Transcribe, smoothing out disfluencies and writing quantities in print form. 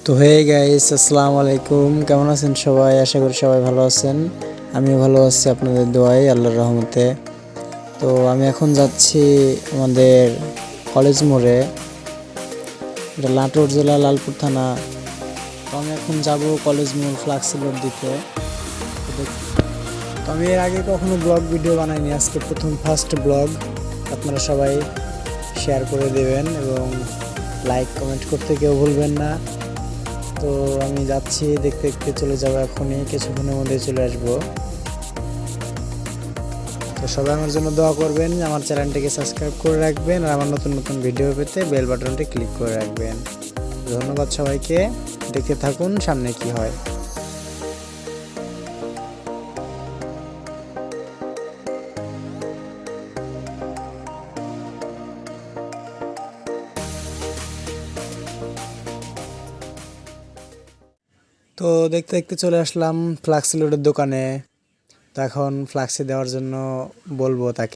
তো hey guys, আসসালামু আলাইকুম। কেমন আছেন সবাই? আশা করি সবাই ভালো আছেন। আমিও ভালো আছি আপনাদের দোয়ায়, আল্লাহর রহমতে। তো আমি এখন যাচ্ছি আমাদের কলেজ মোড়ে, এটা নাটোর জেলা লালপুর থানা। তো আমি এখন যাব কলেজ মোড় ফ্লাক্সি লোড দিতে। তো আমি এর আগে কখনো ব্লগ ভিডিও বানাইনি, আজকে প্রথম ফার্স্ট ব্লগ। আপনারা সবাই শেয়ার করে দেবেন এবং লাইক কমেন্ট করতে কেউ ভুলবেন না। তো আমি যাচ্ছি, দেখতে দেখতে চলে যাবো, এখনই কিছুক্ষণের মধ্যে চলে আসবো। তো সবাই আমার জন্য দোয়া করবেন, আমার চ্যানেলটিকে সাবস্ক্রাইব করে রাখবেন আর আমার নতুন নতুন ভিডিও পেতে বেল বাটনটি ক্লিক করে রাখবেন। ধন্যবাদ সবাইকে, দেখতে থাকুন সামনে কি হয়। তো দেখতে দেখতে চলে আসলাম ফ্লাক্সি লোডের দোকানে। তো এখন ফ্লাক্সি দেওয়ার জন্য বলবো তাকে।